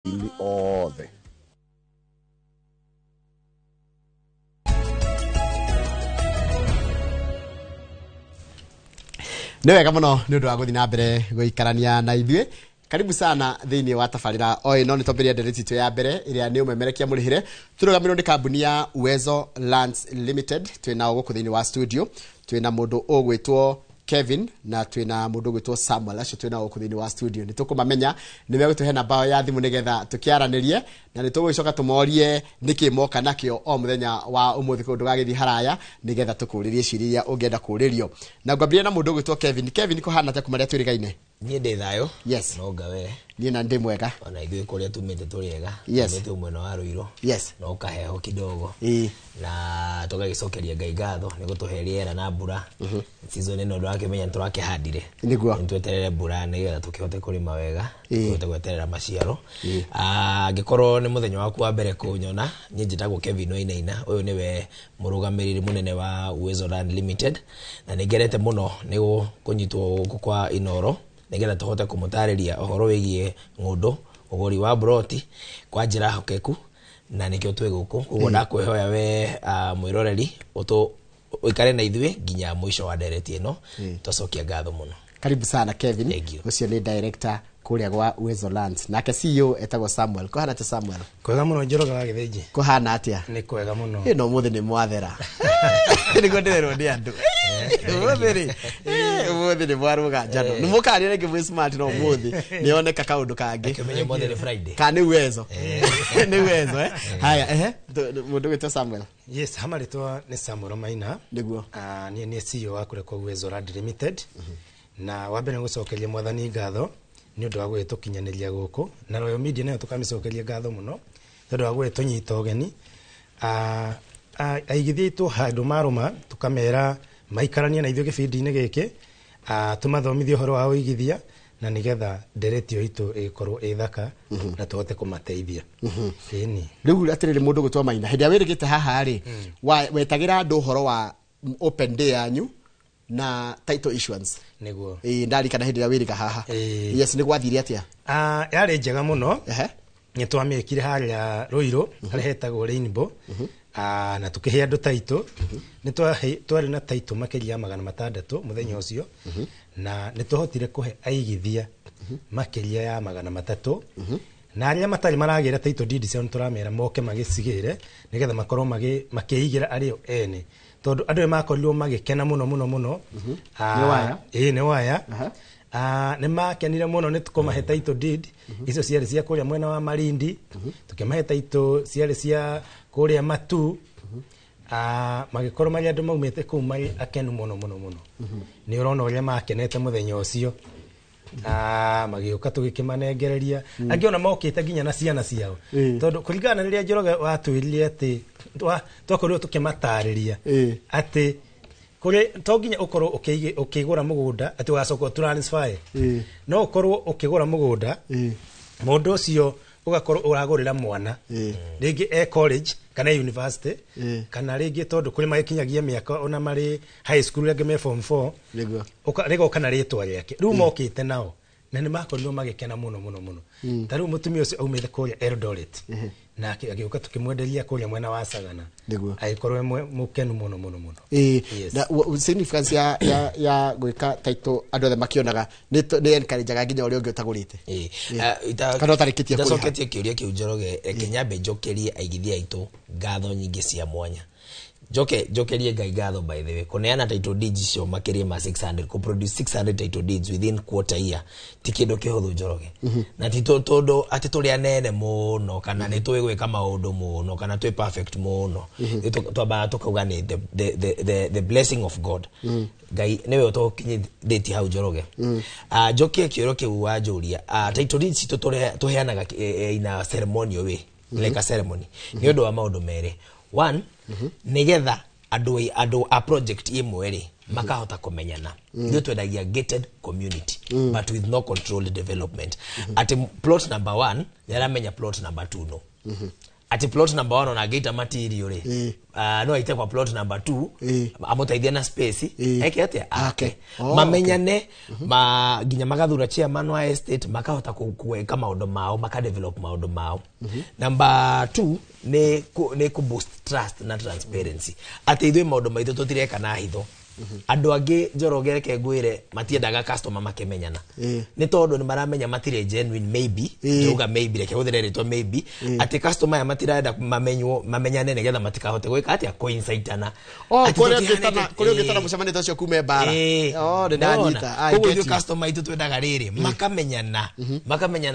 othe. Nĩwega mũno nĩ ũndũ wa gũthiĩ na mbere gũikarania na ithuĩ. Karibu sana thĩinĩ wa tabarĩra o ĩno nĩ twambĩrĩria ndereti itũ ya mbere ĩrĩa nĩ ũmemerekia mũrĩhĩre. Tũrũgamĩrĩirwo nĩ kambuni ya Uwezo Lands Limited. Twĩna gũkũ thĩinĩ wa studio, twĩna mũndũ ũgwĩtwo Kevin na twĩna mũndũ ũgwĩtwo Samuel. Acio twĩna gũkũ thĩinĩ wa studio nĩ tũkũmamenya, nĩ megũtũhe namba ya thimũ nĩgetha tũkĩaranĩrie, na nĩ tũgũgĩcoka tũmorie nĩkĩ moka nakĩo o mũthenya wa ũmũthĩ kũndũ gagĩthiĩ haraya nĩgetha tũkũrĩrie ciria ũngĩenda kũrĩrio. Na ngwambĩrĩria na mũndũ ũgwĩtwo Kevin. Kevin, kũhana atĩa kumarĩa twĩrĩgaine? Niĩ ndĩ thayo. Yes. No ngawe. Niĩ na ndĩ mwega. Ona ithuĩ kũrĩa tumĩte tũrĩega. Yes. Tumĩte mwena wa Ruiro. Yes. No kaheho kidogo. Na tũgagĩcokeria Ngai ngatho nĩ gũtũhe rĩera na mbura. Season ĩno ndũrakĩmenya tũrakĩhandire. Nĩguo. Nĩtweterere mbura nĩgetha tũkĩhote kũrĩma wega. Tũhote gweterera maciaro. Angĩkorwo nĩ mũthenya waku wa mbere kũnyona, niĩ njĩtagwo Kevin Wainaina. Ũyũ nĩwe mũrũgamĩrĩri mũnene wa Uwezo Land Limited. Na nĩngerete mũno nĩ kũnyitwo gũkũ kwa Inoro nĩgetha tũhote kũmũtarĩria ũhoro wĩgiĩ ng'ũndũ, ũgũri wa broti kwa njĩra hokeku, na nĩkĩo twĩ gũkũ. Ũguo ndakwĩhoya we mwĩroreri ũikare na ithuĩ nginya mũico wa ndereti ĩno. Tũcokia ngatho mũno. Karibu sana Kevin. Ũcio nĩ director kũrĩa gwa Uwezo Lands. Nake CEO etagwo Samuel. Kũhana atĩa Samuel? Kwega mũno Njoroge wa Gĩthĩnji. Kũhana atĩa? Nĩ kwega mũno. Ĩno mũthĩ nĩ mwathera. Nĩguo ndĩrerwo nĩ andũ. Mũthĩ nĩ mwarũga njano. Nĩ mũkarĩre rĩngĩ mwĩ smart no mũthĩ. Nĩoneka kaũndũ kangĩ. Kĩmenye mũthĩ nĩ Friday. Kana nĩ Uwezo. Nĩ Uwezo Haya, mũndũ ũgwĩtwo Samuel. Yes, hamarĩtwa nĩ Samuel Maina. Nĩguo. Niĩ nĩ CEO wa kũrĩa kwa Uwezo Land Limited. Na wa mbere gũcokeria mwathani ngatho nĩ ũndũ wa gwĩtũkinyanĩria gũkũ, na Royal Media nayo tũkamĩcokeria ngatho mũno tondũ wa gwĩtũnyita ũgeni. Aigithia aitũ handũ marũma tũkamera maikarania na ithuĩ gĩbindi-inĩ gĩkĩ, tũmathomithie ũhoro wa ũigithia na nĩgetha ndereti itũ ĩkorwo ĩ thaka na tũhote kũmateithia. Rĩu atĩrĩrĩ mũndũ gũtwa Maina, hĩndĩ ya wĩrĩgĩte haha rĩ, wetagĩra andũ ũhoro wa open day yanyu na title issuance. Nĩguo. Ndarikana hĩndĩ ya wĩrĩga haha. Yes, nĩ gwathire atĩa? Yarĩ njega mũno. Nĩ twamĩkire harĩa Ruiro, harĩa hetagwo Rainbow. Na tũkĩhe andũ title. Nĩ twarĩ na title makĩria ya 600 mũthenya ũcio. Na nĩ twahotire kũhe aigithia makĩria ya 300. Na arĩa matarĩ maragĩra title deed ciao tũramera moke magĩcigĩre nĩgetha makorwo makĩigĩra arĩo ene. Tondũ andũ makorirwo magĩkena mũno mũno mũno. Nĩ waya. Nĩ makenire mũno nĩ tũkũmahe title deed icio ciarĩ cia kũrĩa mwena wa Malindi, tũkĩmahe title ciarĩ cia kũrĩa Matu. Magĩkorwo marĩ andũ maumĩte kũu marĩ akenu mũno mũno mũno. Nĩ ũrona ũrĩa makenete mũthenya ũcio. Magĩũka tũgĩkĩmanengereria, angĩ ona mokĩte nginya na ciana ciao. Tondũ kũringana na rĩrĩa Njoroge watwĩrire atĩ twakorirwo tũkĩmatarĩria atĩ kũrĩ to nginya ũkorwo ũkĩgũra mũgũnda atĩ ũgacoka transfer. No ũkorwo ũkĩgũra mũgũnda, mũndũ ũcio ũgakorwo ũragũrĩra mwana rĩngĩ college kana university, kana rĩngĩ tondũ kũrĩ magĩkinyagia mĩaka ona marĩ high school rĩngĩ me form 4 rĩgoka na rĩtwa rĩake. Rĩu mokĩte nao na nĩ makorirwo magĩkena mũno mũno mũno. Ta rĩu mũtumia ũcio aumĩte kũrĩa Eldoret na agĩũka tũkĩmwenderia kũrĩa mwena wa Sagana, agĩkorwo mũkenu mũno mũno mũno. Significance ya gwĩka title andũ othe makĩonaga nĩ encourageaga nginya ũrĩa ũngĩ ũtagũrĩte. Kana ũtarĩkĩtie kũrĩha. Ndacoketie kĩũria kĩu Njoroge, nyambe njokerie aigithia aitũ ngatho nyingĩ cia mwanya. Njokerie Ngai ngatho by the way. Kũneana title deeds icio makĩria ma 600, produce 600 title deeds within quarter year. Ti kĩndũ kĩhũthũ Njoroge. Na ti tondũ atĩ tũrĩ anene mũno kana nĩ tũĩ gwĩka maũndũ mũno kana twĩ perfect mũno. Twambaga tũkauga nĩ the blessing of God. Ngai nĩwe ũtũkinyithĩtie hau Njoroge. Njokie kĩũrio kĩu wanjũria. Title deeds tũheanaga ina ceremonial way, like a ceremony. Nĩ ũndũ wa maũndũ merĩ. One, nĩgetha andũ a project ĩmwe rĩ makahota kũmenyana. Nĩ twendagia gated community but with no controlled development. At plot number 1 nĩaramenya plot number 2 no. ati plot number 1 ona geita material ri no aite kwa plot number 2 amotaithia na space eke atia okay mamenyane ginya magathura chairman wa estate makahota kuweka maundu mao makadevelop maundu mao number 2 ne ku boost trust na transparency ati ithwe maundu maitho tutireka na hitho andu angi Njoroge ke ngwire matiendaga customer makemenyana ni tondu ni maramenya matire genuine maybe njuga maybe reke huthire ritwa maybe ati customer ya matirenda mamenyane nigetha matikahote gwika atia coincidana kuri ngitana mucemani tacio kume bara ni ndanyita kuguo customer itu twendaga riri makamenyana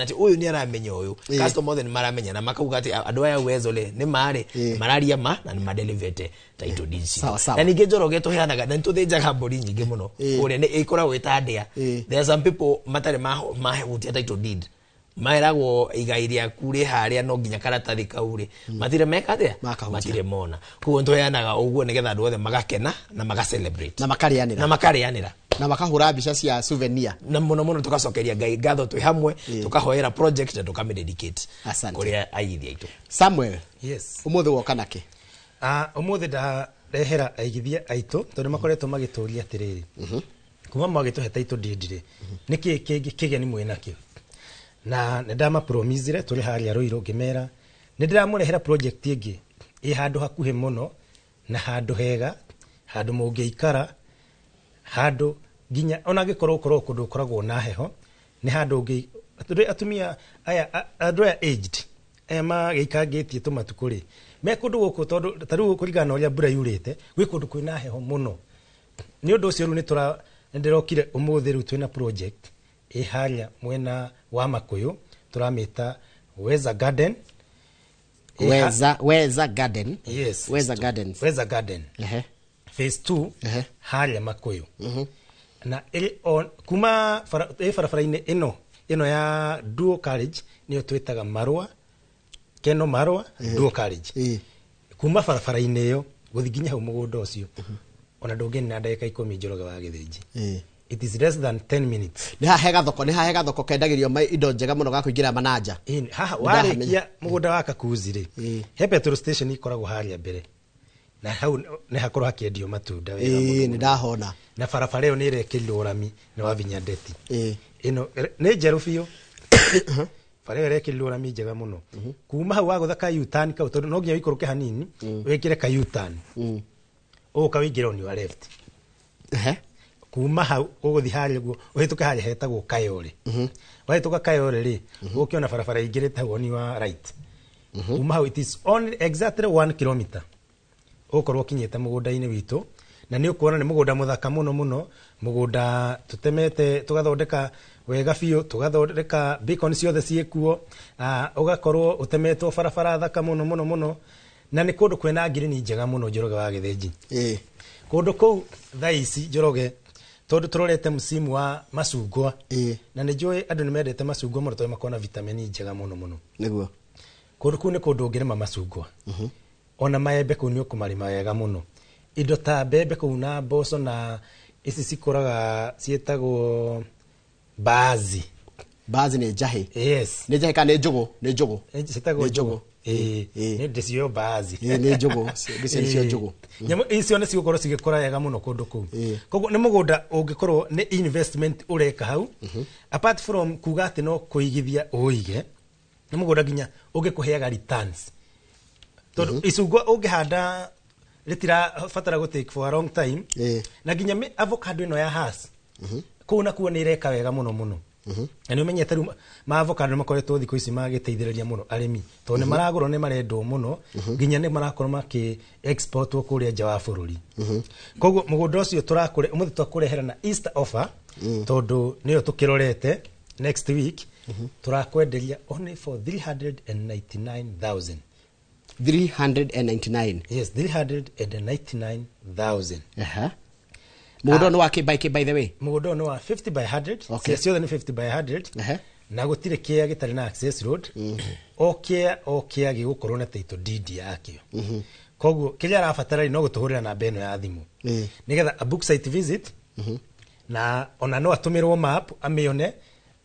ati uyu ni aramenya uyu customer othe ni maramenyana makauga ati andu aya Uwezo le ni mari mararia na ni madelivete title deeds na ninge Njoroge tuheanaga na tuthenjaga mburi nyingi muno ure ni ikora witandia there are some people matare mahutia title deed mairagwo igairia kure haria no nginya karatathi kaure matire meka atia matire mona kuo ntuheanaga uguo nigetha andu othe magakena na magacelebrate na makarianira na makahura mbica cia souvenir na muno tukacokeria Ngai ngatho twi hamwe tukahoera project na tukamededicate kuria aigithia itu. Samuel, yes, umuthi woka naki umuthi da rehera aigithia aitu tondu makoretwo magituria atiriri kuma magituhe title deed ri niki kigeni mwena kio na ndama promisire tuli haria Ruiru ngimera ndiramurehera project ingi handu hakuhe muno na handu hega handu mungiikara handu ginya ona gikorwo kundu koragwo na heho ni handu ngi atumia aya andũ aged ema gĩikangetie tũmatukũ me kundu guku tondu taru kurigana uria mbura yurite gwi kundu kwina heho muno ni undu ucio ru ni tura ndirokire umuthi ru twina project haria mwena wa Makuyu turamita Weza Garden. Weza Garden. Yes, Weza Gardens. Weza Garden. Phase 2 haria Makuyu. Na kuma farafaraine ino ya Dual Carriage niyo twitaga Marua Keno Marua Dual Carriage. Kuma farafaraine yo guthiginya hau mugunda ucio ona ndungeni na ndagika 10 Njoroge wa Githĩnji. It is less than 10 minutes. Ni hega thoko kendagirio mai indo njega muno ga kuingira manaja. Haha warikia mugunda wa Kakuzi ri. He petrol station ikoragwo haria mbere. Na hau ni hakorwo hakiendio matunda wega muno. Ni ndahona. Na farafara yo ni irekirirwo urami ni wa Vinyandeti. Ino ni njeru biu. Fare irekirirwo urami njega muno. Kuma hau wagutha ka U-turn ka tondu no nginya wikoroke hanini wekire ka U-turn. Ukawingira on your left. Kuma hau uguthi haria guo uhituka haria hetagwo Kayore. Wahituka Kayore ri ukiona farafara ingirite hau ni wa right. Kuma hau it is only exactly 1 kilometer. Ukorwo kinyete mugunda-ini witu na ni ukuona ni mugunda muthaka muno mugunda tutemete tugathondeka wega biu tugathondeka beacon ciothe ciekuo ugakorwo utemetwo farafara thaka muno na ni kundu kwena ngirini njega muno Njoroge wa Githĩnji. Kundu kou thaici Njoroge tondu turorete musimu wa macungwa na ni njui andu ni mendete macungwa muno tondu makona vitamini njega muno niguo kundu kuu ni kundu ngirima macungwa ona maembe kuu ni ukumarima wega muno indo ta mbembe kuu na mboco na ici cikuraga cietagwo bazi ni njahi. Yes, ni njahi kana ni njugu cietagwo njugu ni ndicio bazi ni njugu ndicio njugu nyamo icio ni cigukora cigikora wega muno kundu kuu koguo ni mugunda ungikorwo ni investment ureka hau apart from kuga ati no kuigithia uige ni mugunda ginya ungikuheaga returns tondu icungwa ungihanda ritira fatara go take for a long time na ginya avocado ino ya Hass kuna kuo ni ireka wega muno na ni umenyete ru ma avocado makoretwo thiko ici magiteithĩrĩria muno arimi tondu ni maragũrwo ni marendwo muno ginya ni marakorwo maki export kuria nja wa bururi koguo mugunda ucio turakure umuthi twakurehera na Easter offer tondu niyo tukirorete next week turakwenderia only for 399,000. 399. Yes, 399,000. Mudo no wake by the way. Mudo no 50 by 100. Okay. Sio ni 50 by 100. Na gutire kia gitari na access road. Okay gigukorwo na title deed yakio. Koguo kiria arabatara no gutuhurira na beno ya thimu. Nigetha a book site visit. Na ona no atumirwo map amione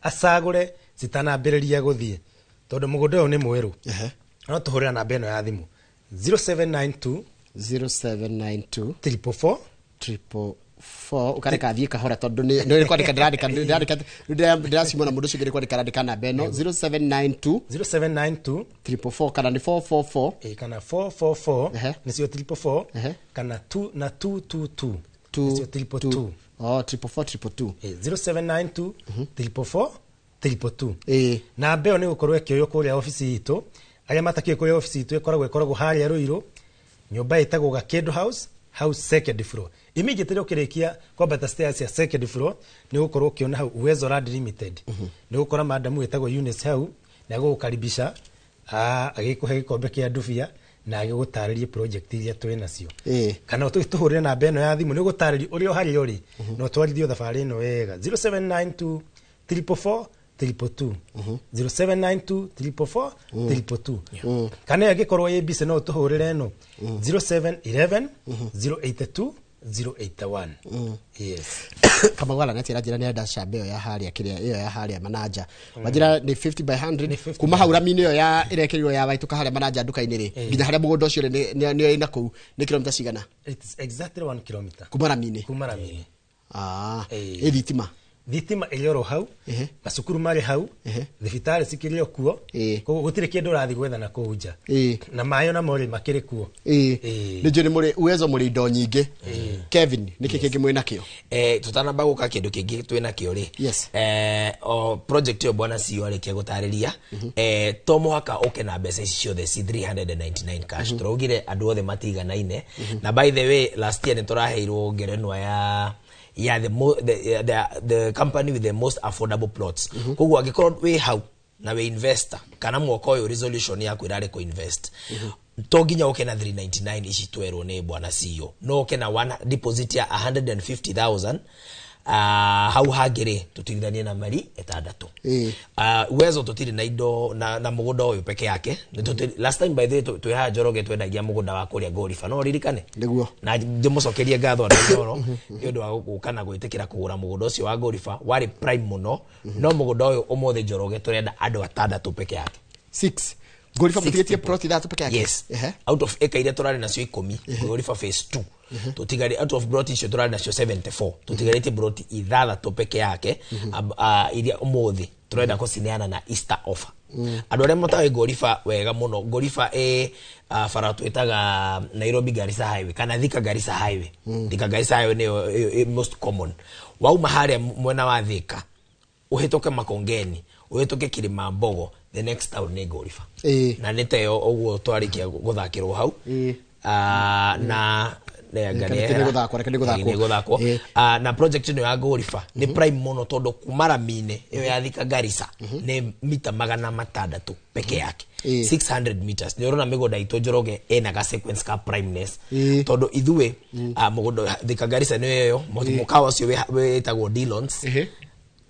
asagure citanambiriria guthie. Tondu mugondo uyu ni mweru. no tuhurira namba eno ya thimu 0792 0792 444 4 ukareka athie kahora tondu ni kwandika ndiracimwo na mundu ucio ngiri kwandika randika namba eno 0792 444 kana ni 444 kana 444 nicio 444 kana 2 na 222 nicio 222 444 0792 444 322 na mbeo ni gukorwo ikioyo kuria ofisi itu aria matakie kuria ofisi itu ikoragwo haria Ruiru nyumba itagwo Gakedo House second floor immediately ukirikia kwambata stairs ya second floor ni gukorwo ukiona hau Uwezo Land Limited ni gukora madamu itagwo Eunice hau na gukaribisha agikuhe gikombe kia ndubia na agigutaririe project iria twi nacio kana tuhurire na mbeno ya thimu ni gutaririe uri o hari uri no twarithio thabari no wega 0792 444 322 0792 444 322 kana agikorwo yebise no tuhurire no 0711 082 081 yes kama wala na tira ni ada shabeo ya haria kiria iyo ya haria manager majira ni 50 by 100 kuma haura mini iyo ya irekerirwo ya baitu haria manager nduka-ini ri nginya haria mugondo ucio ni ina kuu ni kilomita cigana it's exactly 1 kilometer kumara mini thitima ilioro hau masukuru mari hau thibitari sikirio kuo koguo gutire kindu rathi gwetha na kuunja na mayo na mori makiri kuo ni juri muri Uwezo muri indo nyingi Kevin niki kingi mwina kio tutanamba guka kindu kingi twina kio ri o project yo bwana CEO arikia gutariria to muhaka uke na mbeca ciothe ci 399 cash turugire andu othe matiganaine na by the way last year ni turaheirwo ngerenwa ya the company with the most affordable plots koguo agikorwo we hau na we investor kana mwoko yo resolution yaku irare ko invest to ginya uke na 399 ici twerwo ni bwana CEO no uke na one deposit ya 150,000 hau hagire tutirithanie na mari etandatu Uwezo tutiri na indo na mugunda uyu peke yake last time by the way twiha Njoroge twendagia mugunda wa kuria Gorifa no ririkane niguo na ndimucokerie ngatho ndoro ni undu wa gukana gwitikira kugura mugunda ucio wa Gorifa wari prime muno no mugunda uyu umothe Njoroge turenda andu atandatu peke yake 6 Gorifa mutigetie plot that peke yake yes out of eka ile turari nacio 10 Gorifa phase 2 tutigari out of broti icio turari nacio 74 tutigarite broti ithathatũ peke yake iria umuthi turenda kucineana na Easter offer andu aria mutawe Gorifa wega muno Gorifa bara twitaga Nairobi Garissa highway kana Thika Garissa highway Thika Garissa highway ni most common wauma haria mwena wa Thika uhitoke Makongeni uhitoke Kilima Mbogo the next town ni Gorifa na niteo oguo twarikia guthakirwo hau na na project ino ya Gorifa ni prime mono todo kumara mine iyo ya Thika Garissa ni mita 600 peke yake 600 meters ni urona migoda ito Njoroge ena ga sequence ka primeness todo ithue mugoda Thika Garissa ni yo mukawa cio wetagwo Dillons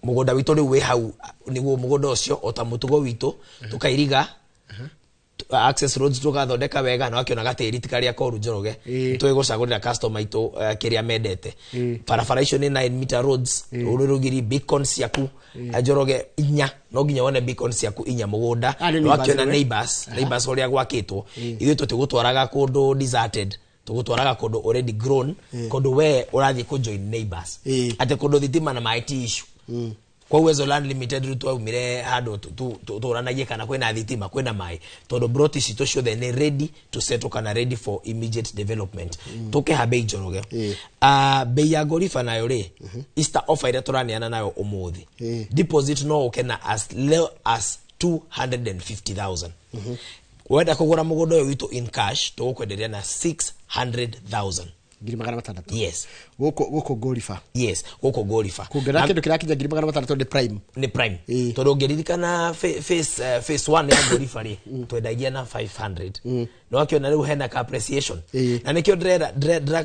mugoda witu ri we hau niguo mugoda ucio otamutugo witu tukairiga access roads tugathondeka wega na akiona gatiri tikaria koru Njoroge twigucagurira customer itu kiria mendete barabara icio ni 9 meter roads ururugiri beacons yaku Njoroge inya no ginya wone beacons yaku inya mugunda no akiona neighbors uria gwakitwo ithu tutugutwaraga kundu deserted tugutwaraga kundu already grown kundu we urathi ku join neighbors ate kundu thitima na mighty issue kwa Uwezo Land Limited rutu umire hado turanagie kana kwena thitima kwena mai todo broti cito ciothe ni ready to settle kana ready for immediate development tuke habe Njoroge bei ya Gorifa nayo ri Easter offer ira turaniana nayo umuthi deposit no ukena as low as 250,000 wenda kugura mugunda uyu witu in cash tukwenderia na 600,000 yes goko Gorifa yes goko Gorifa kugera kindu kirakinya 600 ni prime todo ngeririkana phase 1 ya Gorifa ri twendagia na 500 no akiona riu hena ka appreciation na nikio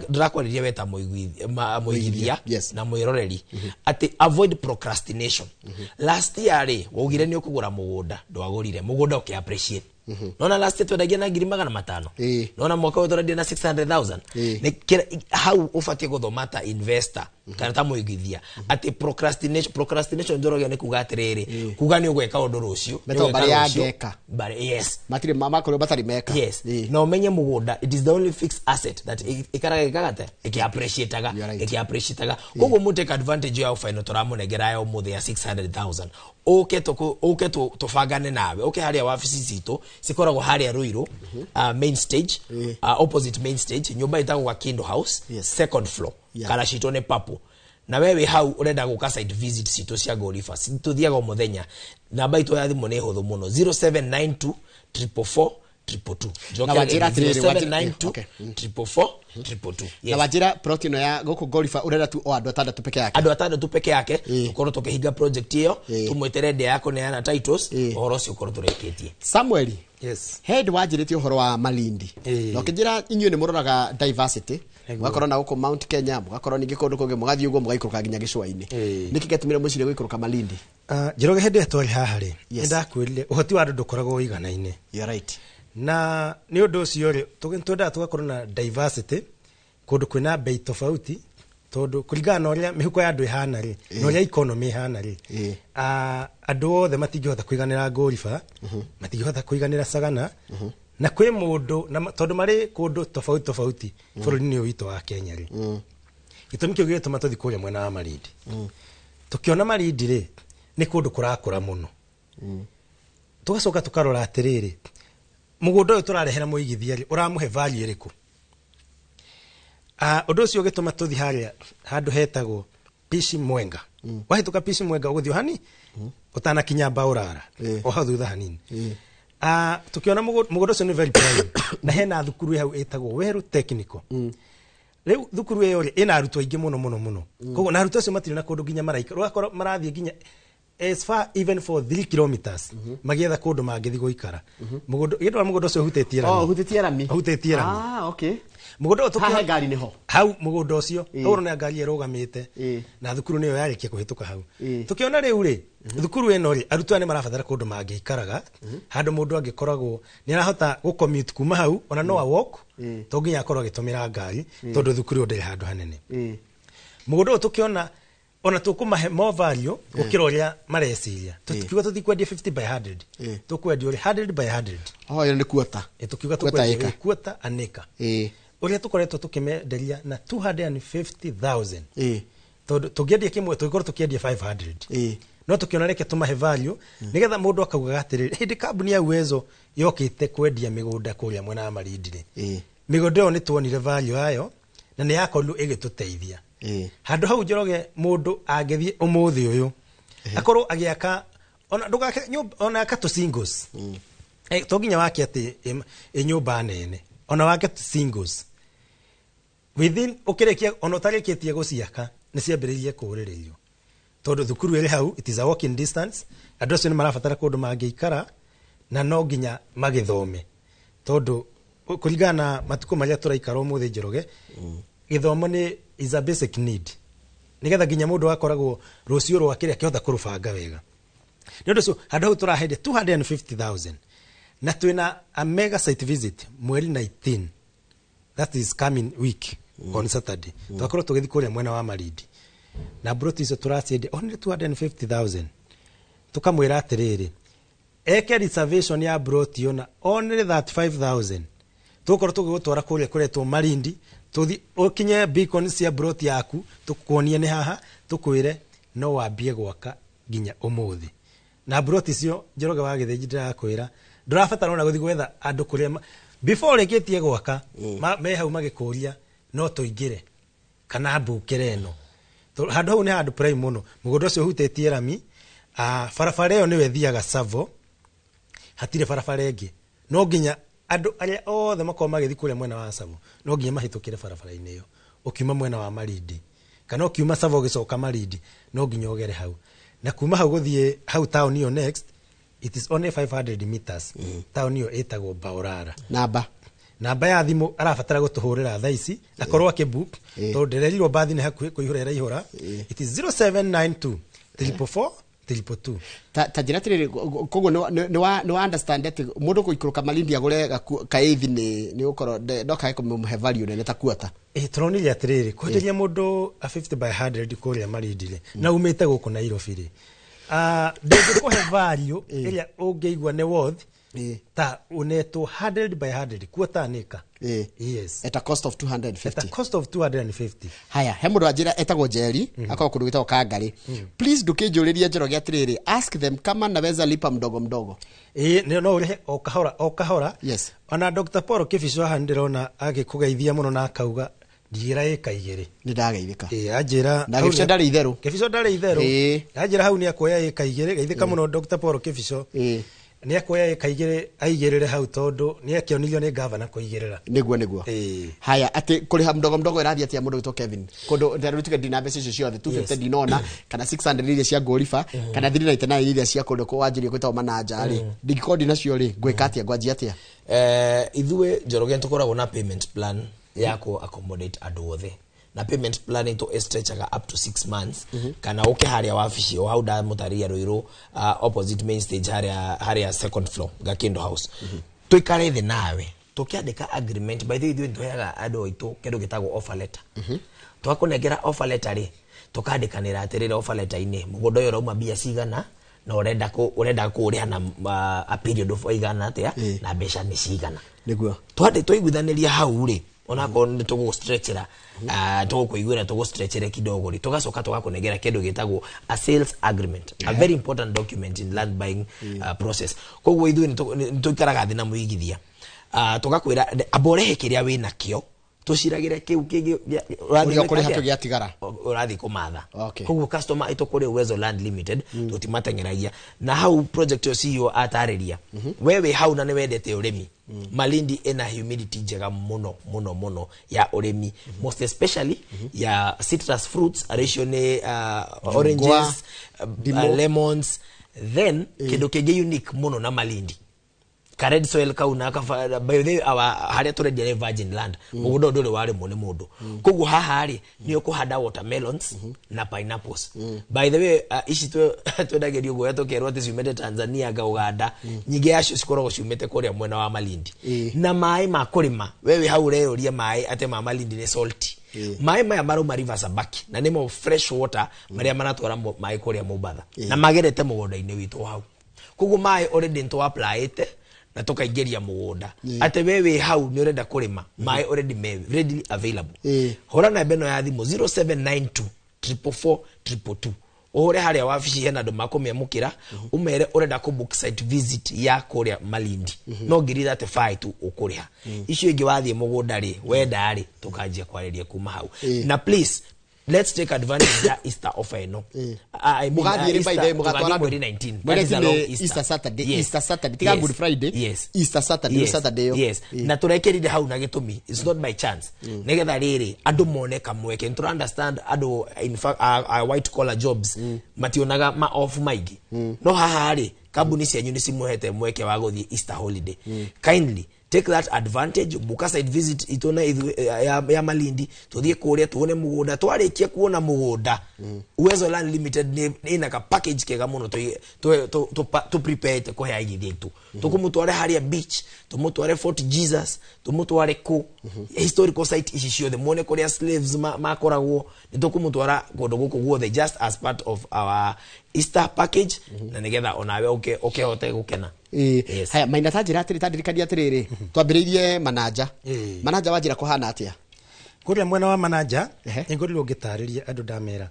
drakwaririe weta muigithia na muiroreri ati avoid procrastination last year ri wogire ni ukugura mugunda ndwagurire mugunda uki appreciate Naona last year twendagia na 500,000. Naona mwaka huu twendagia na 600,000. How ufatie guthoma ta investor kana ta muigithia ati procrastination ndoroge ni kuga atiriri kuga ni ugweka undu rucio beto bari yageka bari yes matire mama ko batari meka yes no umenye mugunda it is the only fixed asset that ikaraga gagate ikiappreciataga koguo mu take advantage ya final turamunegera yo muthe ya 600,000 oke tufangane nawe oke haria wabici citu cikoragwo haria Ruiru main stage opposite main stage nyumba itagwo Kindo House second floor kana citone papo na wewe hau urenda guka site visit cito cia Gorifa tuthiaga muthenya namba itu ya thimu ni huthu muno 0792 444 222 na wajira 0792 444 na wajira protino ya guku Gorifa urenda tu o andu atandatu peke yake tukorwo tukihinga project iyo tumwetere ndia yako neana titles horo cio korwo tureketie Samuel yes head wajirite uhoro wa Malindi no kijira inyuĩ ni muroraga diversity mwakorwo na guku Mount Kenya mwakorwo ningi kundu kungi mugathii uguo mugaikũrũka nginya gĩcũa-inĩ niki getumire mucire guikũrũka Malindi Njoroge hende atwari haha ri ndakwirire uhoti wa andu ndukoragwo igana-inĩ you right na ni undu ucio ri tugitwenda tugakorwo na diversity kundu kwina bei tofauti tondu kuringana na uria mihuko ya andu ihana ri na uria economy ihana ri andu othe matingihota kuiganira Gorifa matingihota kuiganira Sagana na kwi mundu na tondu mari kundu tofauti bururi-ini witu wa Kenya ri gitumi kiu gituma tuthi kuria mwena wa Malindi tukiona Malindi ri ni kundu kurakura muno tugacoka tukarora atiriri mugunda uyu turarehera muigithia ri uramuhe value iriku undu ucio gituma tuthi haria handu hetagwo Pishi Mwenga wahituka Pishi Mwenga uguthio hani utana kinya Baurara o hau thutha hanini tukiona mugunda ucio ni very prime na hena thukuru hau etagwo Weru Technical riu thukuru iyo ri ina arutwo aingi muno koguo na arutwo acio matiri na kundu nginya maraika rwakora marathie nginya as far even for 3 kilometers magietha kundu mangithi guikara mugunda yedwa mugunda ucio hutetie rami okay mugunda tukiona ngari niho hau mugunda ucio hau na ngari irugamite na thukuru niyo yarikia kuhituka hau tukiona riu ri thukuru eno ri arutwo ni marabatara kundu mangiikaraga handu mundu angikoragwo ni arahota gucommute kuma hau ona no a walk to nginya akorwo agitumira ngari tondu thukuru ndiri handu hanene mugunda tukiona ona tukumahe more value gukira uria mareciria tukiuga tuthi kwendia 50 by 100 tukwendia uri 100 by 100 iyo ni kuota tukiuga tukwendia kuota anika uria tukoretwo tukimenderia na 250,000 tondu tungiendia kimwe tugikorwo tukiendia 500 no tukiona reke tumahe value nigetha mundu akauga atiriri hindi kambuni ya Uwezo yokite kwendia migunda kuria mwena wa Malindi migunda yo ni tuonire value ayo na ni yakorwo igituteithia handu hau Njoroge mundu agethie umuthi uyu akorwo agiaka ona ndugake ona aka to singles to nginya wake ati nyumba nene ona wake to singles within ukirekia ona utarikitie guciaka ni ciambiririe kuriririo tondu thukuru iri hau it is a walking distance andu acio ni marabatara kundu mangiikara na no nginya magithome tondu kuringana matuko maria turaikara umuthi Njoroge githomo ni is a basic need nigetha nginya mundu akoragwo rucio rwa kiria kihota kurubanga wega ni undu cio handu hau turahende 250,000 na twina a mega site visit mweri 19 that is coming week on Saturday twakorwo tugithi kuria mwena wa Malindi na broti icio turaciende only 250,000 tukamwira atiriri eke reservation ya broti ona only 35,000 tukorwo tugutwara kuria kuretwo Malindi tuthi ukinye beacon cia broti yaku tukuonie ni haha tukwire no wambie gwaka nginya umuthi na broti cio Njoroge wa githinji ndirakwira ndurabatara ona guthi gwetha andu kuria before reketie gwaka me hau magikuria no tuingire kana mbukire eno handu hau ni handu prime muno mugunda ucio hutetie rami barabara iyo niwe thiaga Savo hatire barabara ingi no nginya andu aria othe makoma magithi kuria mwena wa Savo no nginya mahitukire barabara-ini iyo ukiuma mwena wa Malindi kana ukiuma Savo gicoka Malindi no nginya ugere hau na kuma hau guthie hau town iyo next it is only 500 meters town iyo etagwo Baurara namba ya thimu arabatara gutuhurira thaa ici akorwo akibook to ndererirwo bathi ni hakuhi kuihurira ihura it is 0792 344 222 ta njira tiriri koguo ni wa understand ati mundu kuikuruka Malindi agure kaithi ni ukoro ndoka kumuhe value nene ta kuota turonire atiriri kwenderia mundu a 50 by 100 kuria Malindi ri na umite guku Nairobi ri ndege kuhe value iria ungeigua ne worth ta uneto 100 by 100 kuota nika yes at a cost of 250 at a cost of 250 haya he mundu ajira etagwo Jerry akao kundu gitao Kangari please ndukijuriria Njoroge atiriri ask them kama naweza lipa mdogo mdogo no urihe okahora yes ona Dr. Paul Kibiso handirona agikugeithia muno na akauga ndigira ikaigere ni ndageithika ajira na Kibiso ndari itheru Kibiso ndari itheru ajira hau ni akoya ikaigere geithika muno Dr. Paul Kibiso ni akoya ikaigere aigerere hau tondu ni akionirio ni governor kuigerera niguo haya ati kuriha mdogo mdogo irathia tia mundu gitwo Kevin kundu ndarutike dinabe cicio ciothe 250 dinona kana 600 iria cia Gorifa kana 399 iria cia kundu kwa wajirie kwitwa manager ri ndikodi nacio ri gwika atia gwanjia atia ithue Njoroge tukoragwo na payment plan yako accommodate andu othe na payment plan into stretchaga up to 6 months kana uke haria wafici o hauda mutaria Ruiru opposite main stage haria second floor Gakindo house tuikare the nawe tukiandika agreement by the way ndoyaga ado itu kedo gitagwo offer letter twakunegera offer letter ri tukandikanira atirira offer letter ine mugondo yo rauma bia cigana na urenda kuria na a period of igana atia na besha ni cigana niguo twande tuiguthaniria hau ri onako nitugo stretchera tugukuiguira tugo stretchere kidogo ri tugacoka tugakunegera kindu gitagwo a sales agreement a very important document in land buying process koguo ithu nitukaraga thina muigithia tugakwira aborehe kiria wina kio tuciragire kiu kingi urathi kumatha koguo customer itokore Uwezo Land Limited tutimatengeragia na hau project yo CEO atariria wewe hau na niwendete urimi Malindi ena humidity njega muno ya urimi most especially ya citrus fruits arishone oranges lemons then kido kege unique muno na Malindi red soil kauna ka by the haria turendia virgin land mugundo nduri wari mune mundu koguo haha ri ni ukuhanda watermelons na pineapples by the way ici twendagerio goya tukerwo ati ciumete Tanzania ga Uganda nyingi yacio cikoragwo ciumete kuria mwena wa Malindi na mai ma kurima wewe hau reyoria mai ate ma Malindi ni salty mai maya maruma river Sabaki na nimo fresh water maria manatwara mai kuria Mombasa na magerete mugonda-ini witu hau koguo mai already nto apply ite na tukaigeria mugunda ate wewe hau ni urenda kurima mai already readily available hora na beno ya thimu 0792 444 222 ore haria wafici hena ndo makomemukira umere urenda ku book site visit ya kuria Malindi no ngiri 35 tu ukuriha icio ingi wathie mugunda ri wenda ri tukanjia kwariria kuma hau na please let's take advantage ya Easter offer no mugathie by the mugatwara 19 Easter Saturday tiga Good Friday Easter Saturday yes na turekerire hau na gitumi it's not by chance negetha riri andu mone kamweke to understand andu in fact white collar jobs mationaga ma off maigi no haha ri kambuni cianyu ni cimuhete mweke wa guthie Easter holiday kindly take that advantage buka site visit itona ya Malindi tuthie kuria tuone mugunda twarikia kuona mugunda Uwezo Land Limited ina ka package kega muno to prepare te ko yaigithia itu tukumutware haria beach tumutware Fort Jesus tumutware ku historical site ici ciothe muone kuria slaves makoragwo nitukumutwara kundu guku guothe just as part of our Easter package na nigetha onawe hote gukena yes haya maina tajira atiri tadirikania atiriri twambiririe manager wajira kuhana atia kuria mwena wa manager ingorirwo ngitariria andu ndamera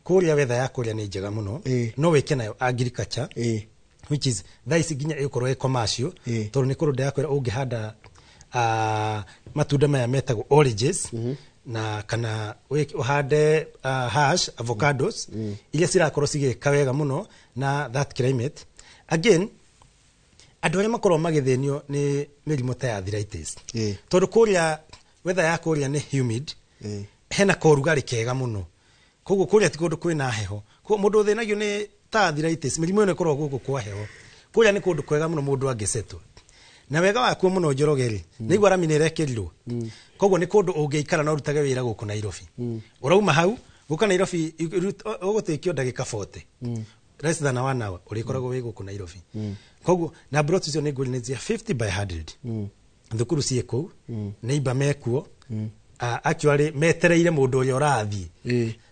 kuria wetha ya kuria ni njega muno no weke nayo agriculture which is thaisi ginya ikorwo commercial tondu ni kundu ndakwira ungihanda matunda maya metagwo oranges na kana uhande hash avocados iria cirakorwo cigika wega muno na that climate again andu aria makorwo magithenio ni mirimo ta ya arthritis tondu kuria weather ya kuria ni humid hena korugari kega muno koguo kuria ti kundu kwina heho ko mundu thenagio ni ta arthritis mirimo ino ikorwo guku kwa heho kuria ni kundu kwega muno mundu angisetwo na wega wakuo muno Njorogeri nigwa rami nirekerirwo koguo ni kundu ungeikara na urutage wira guku Nairobi urauma hau guka Nairobi ugutikio ndagika 40 less than 1 hour ulikoragwo wĩ gũkũ Nairobi koguo na brot icio nĩ ngũri nĩ cia 50 by 100 thukuru ciĩ kũu neighbor mekuo actually metereire mũndũ ũrĩa ũrathiĩ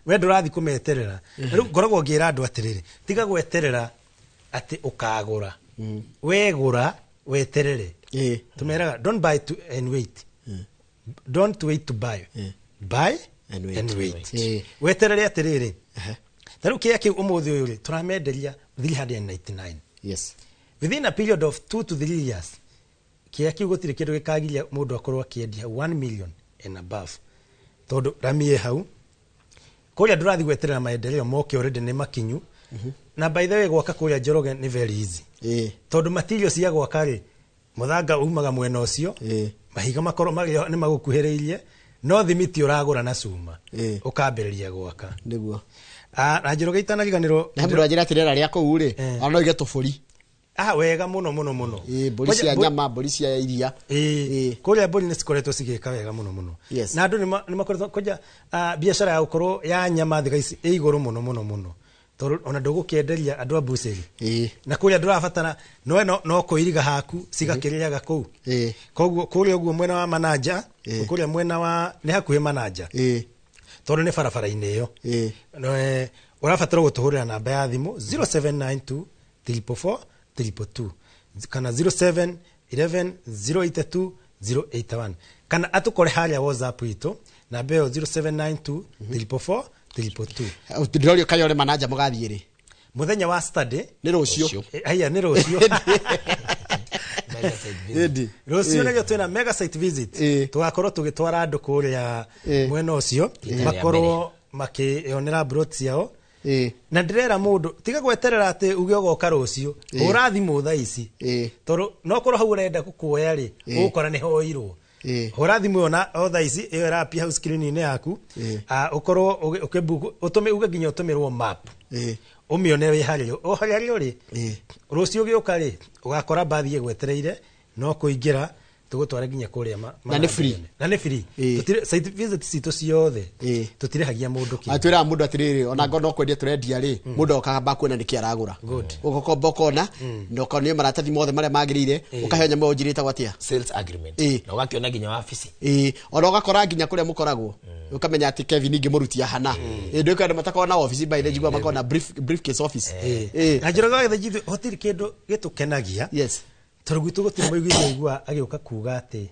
we ndũrathiĩ kũmeterera rĩu ngoragwo ngĩra andũ atĩrĩrĩ tiga gweterera atĩ ũkagũra wegũra weterere tumeraga don't buy to and wait don't wait to buy buy and wait weterere atĩrĩrĩ tarĩu kĩrĩa kĩu ũmũthĩ ũyũ rĩ tũramenderia 399 yes within a period of 2 to 3 years kĩrĩa kĩu gũtirĩ kĩndũ gĩkagiria mũndũ akorwo akĩendia 1 million and above tondũ ramie hau kũrĩa ndũrathiĩ gweterera maendeleo moke already nĩ makinyu na by the way gwaka kũrĩa Njoroge nĩ very easy tondũ material cia gwaka rĩ mũthanga umaga mwena ũcio mahiga makoro nĩ magũkuhĩrĩirie no thimiti ũragũra na cuma ũkambĩrĩria gwaka nĩguo na Njoroge itanariganĩrwo na mũndũ anjĩra atĩrĩra rĩa kũu rĩ ona ige tũbũri wega mũno mbũri cia nyama mbũri cia iria kũrĩa mbũri nĩ cikoretwo cigĩka wega mũno na andũ nĩ makoretwo kũja biacara ya gũkorwo ya nyama thika ici ĩ igũrũ mũno tondũ ona ndũgũkĩenderia andũ a bucĩri na kũrĩa ndũrabatara no kũiriga haku cigakĩrĩaga kũu koguo kũrĩa ũguo mwena wa Manaja kũrĩa mwena wa nĩ hakuhĩ Manaja tondũ nĩ barabara-inĩ ĩyo ũrabatara gũtũhũrĩra namba ya thimũ 0792 344 322 kana 07 11 082 081 kana atukore harĩa WhatsApp itũ namba ĩyo 0792 344 322 ndirorio Kayole Manaja mũgathiĩ rĩ muthenya wa Saturday nĩ rũciũ haya nĩ rũciũ rũciũ nĩguo twĩna mega site visit tugakorwo tũgĩtwara andũ kũrĩa mwena ũcio makorwo makĩonera brot ciao na ndĩrera mũndũ tiga gweterera atĩ uge ũgoka rũciũ ũrathimũ thaa ici tondũ no korwo hau ũrenda gũkuoya rĩ ũgũkora nĩ hoirwo hora thimũ ona thaa ici ĩyo ĩrapia hau screen-inĩ yaku ũkorwo ũtũme uge nginya ũtũmĩrwo map ũmĩone wĩ harĩa ũrĩ rũciũ ũgĩũka rĩ ũgakora bathi ĩgwetereire no kũingĩra tugutwara nginya kuria na nĩ free site visit cito ciothe tutirehagia mundu ki atwira mundu atiriri ona ngono kwendia turendia ri mundu okagamba kuona niki aragura ugokomba kona ndokonio maratathi mothe maria magirire ukahenya mo njirita gwatia sales agreement na ugakiona nginya wabici ona ugakora nginya kuria mukoragwo ukamenya ati Kevin ingi murutia hana ndio kwenda matakona office by the jigwa makona briefcase office ajiraga githe hotiri kindu gitukenagia yes Torogwitu gutire muigithia igwa agioka kuga ati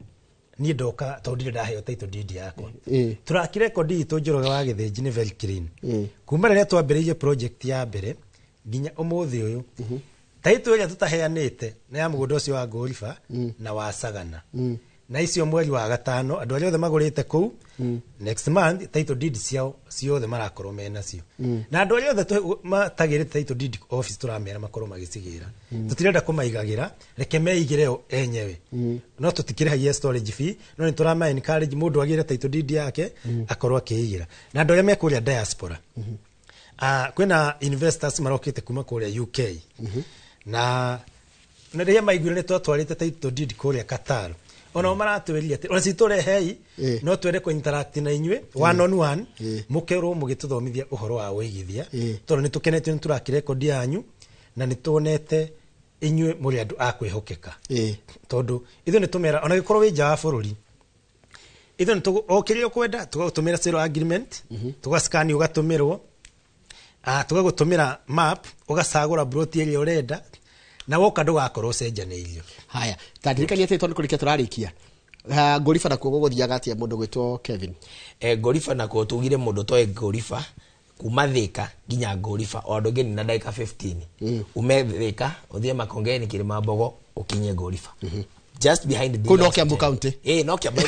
ni ndoka tondire ndaheo title deed yakwa turakire kodi itu Njoroge wa Githinji ni very clean kuma rĩrĩa twambĩrĩirie project ya mbere nginya umuthi uyu title ĩrĩa tutaheanĩte na ya mũgũnda ũcio wa Ngũriba na wa Sagana na icio mweri wa gatano andũ arĩa othe magũrĩte kũu next month title deed ciao ciothe marakorwo mena cio na andũ arĩa othe matagĩrĩte title deed office turamera makorwo magĩcigĩra tutirenda kũmaigagĩra reke meigĩre o enyewe no tutikĩrĩhagia storage fee no nĩ turama encourage mũndũ agĩre title deed yake akorwo akĩigĩra na andũ arĩa mekũrĩa diaspora kwĩna investors marokĩte kuma kũrĩa UK na rĩrĩa maiguire nĩ twatwarĩte title deed kũrĩa Qatar ona maratwĩria ati ona citurehei no twende ku interact na inywe one on one mukerwo mugituthomithia uhoro wa wĩigithia tondũ nĩ tukenetio nĩ turakire kodi yanyu na nĩ tuonete inywe muri andu akwĩhokeka tondũ ithu nĩ tumera ona gĩkorwo wĩ nja wa bũrũri ithu nĩ tugokirio kwenda tugatũmĩra sale agreement tugascan ugatũmĩrwo tugagũtũmĩra map ugasagũra broti ĩrĩa ũrenda na woka ndũgakorwo cenjanĩirio haya tandirikania ati tondu kurikia turarikia Ngũriba na kuo gũthiaga atia mundu gwitwo Kevin Ngũriba na kuo tugire mundu toe Ngũriba kuma Thika nginya Ngũriba o andũ ngeni na dakika 15 ume Thika uthie Makongeni Kirima Mbogo ukinye Ngũriba just behind the kuno Kiambu County no Kiambu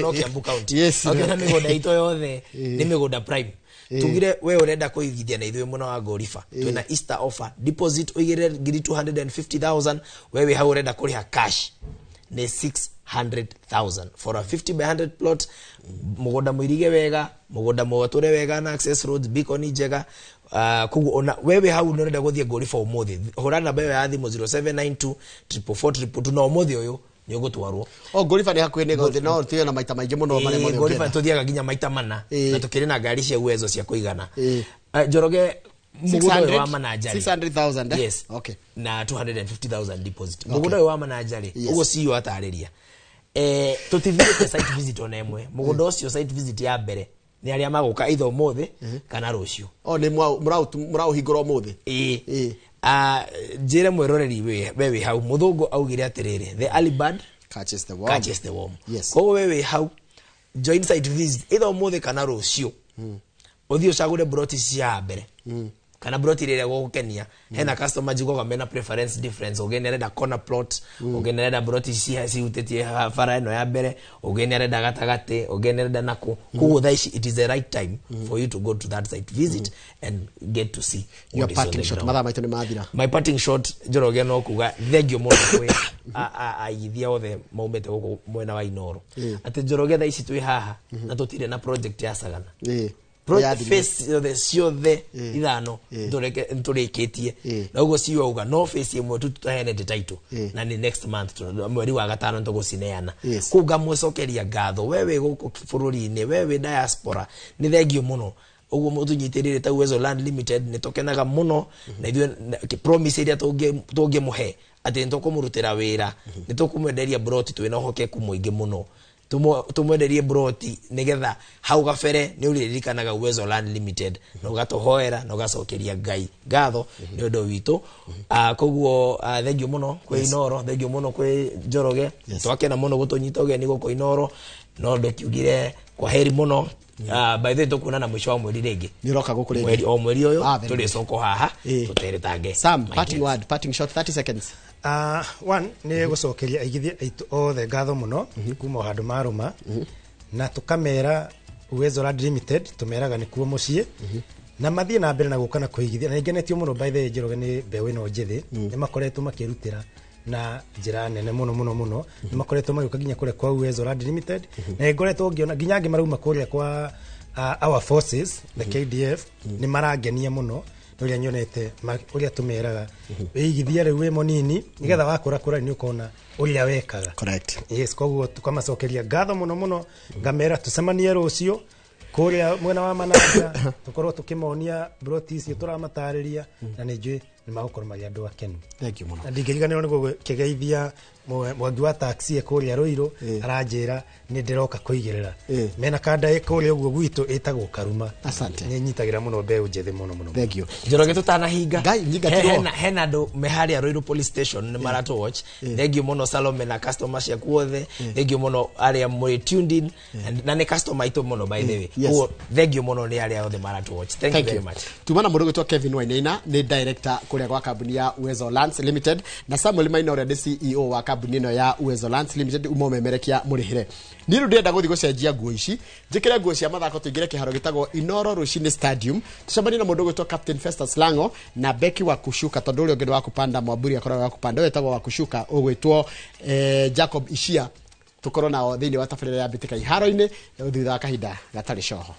no Kiambu County yes okay mĩgũnda ito yothe ni mĩgũnda prime tugire we urenda kuigithia na ithuĩ mũno wa Ngũriba twina Easter offer deposit uigire 250,000 wewe hau urenda kuriha cash ni 600,000 for a 50 by 100 plot mugunda muirige wega mugunda mwature wega na access roads beacon njega kugu ona wewe hau urenda guthie Ngũriba umuthi hura namba yo ya thimu 0792 444 na umuthi uyu ni ugutwarwo Ngũriba nĩ hakuhĩ nĩ gothe no tuyo na maita maingĩ mũno marĩa Ngũriba tuthiaga nginya maita mana na tukiri na ngari cia uwezo cia kuigana Njoroge mugudo wa manajari 600,000 yes okay na 250,000 deposit mugudo wa manajari ugo CEO atariria tutivite site visit ona emwe mugudo ucio site visit ya mbere ni aria maguka itho mothe kana rucio ni murau hingoro mothe jere mweroreri wewe hau muthungu augire atiriri the early bird catches the worm yes ko wewe hau join site visit itho mothe kana rucio uthio cagure broti cia mbere kana broti rire gukenia hena customer jigo mena preference difference ugenereda corner plot ugenereda broti cia ciutetie fara eno ya mbere ugenereda gatagate ugenereda nako kugo thaici it is the right time for you to go to that site visit and get to see your parting shot matha maito ni mathira my parting shot Njoroge no kuga thengio muno kwe aigithia othe maumete guko mwena wa Inoro ati Njoroge thaici twi haha na tutire na project ya Sagana project face the ciothe ithano ntureketie na ugo ciwa uga no face imwe tutahene title na ni next month mweri wa gatano ntugucineana kuga mwicokeria ngatho wewe guko bururi-ini wewe diaspora ni thengio muno ugo mutunyitirire ta Uwezo Land Limited ni tokenaga muno na ithuĩ promise iria tunge muhe ati ntukumurutira wira ni tukumwenderia broti twina hokeku muingi muno tumwenderie broti nigetha hau gabere ni uririkanaga Uwezo Land Limited no gatohoera no gacokeria ngai ngatho ni undu witu koguo thengio muno kwi Inoro thengio muno kwi Njoroge twakena muno gutunyita ugeni guko Inoro no ndokiugire kwa heri muno by the way tukunana mwisho wa mweri ringi ni roka guku ringi mweri o mweri uyu turi soko haha tuteretange Sam parting shot 30 seconds one ni gucokeria aigithia aitu othe ngatho muno kuma handu maruma na tukamera Uwezo Land Limited tumeraga ni kuo mucie na mathie na mbere na gukana kuigithia na ingenetio muno by the way Njoroge ni mbeũ ino njithi ni makoretwo makirutira na njira nene muno ni makoretwo magĩuka nginya kure kwa Uwezo Land Limited na ngoretwo ngiona nginya ngi maruma kuria kwa our forces the KDF ni marangenia muno uria nyonete uria tumeraga igithia riu monini nigetha wakura ni ukona uria wekaga correct yes koguo tukamacokeria ngatho muno ngamera tucemanie rucio kuria mwena wa Managa tukorwo tukimonia broti icio turamatariria na ninjui ni magukoro mari andu akenu thank you muno ndigiriganiro ni gukigeithia mwangi wa taxi kuria Ruiru aranjira ni ndiroka kuigirira mena kanda kuria uguo gwitu etagwo Karuma asante ni nyitagira muno mbeũ njethi muno thank you Njoroge tutanahinga ngai nyigatirwo hena andu meharia Ruiru police station ni marato watch thank you muno Salome na customer cia kuothe thank you muno aria muri tuned in na ni customer ito muno by the way thank you muno ni aria othe marato watch thank you very much tumana mundu gwitwa Kevin Wainaina ni director kuria kwa kambuni ya Uwezo Lands Limited na Samuel Maina uria ni CEO wa kambuni ino ya Uwezo Lands Limited umomemerekia murihire ni ru ndenda guthi gucenjia nguo ici njikire nguo cia mathako tuingire kiharo gitagwo Inoro Rushine Stadium tucemanie na mundu gwitwa Captain Festus Lango na Becky wa kushuka tondu uri ungi wa kupanda Mwamburi akora wa kupanda wetagwo wa kushuka ugwitwo Jacob Ishia tukorwo nao thiini wa tabarĩra ya mbitika iharo-ini thutha wa kahinda gatari coho.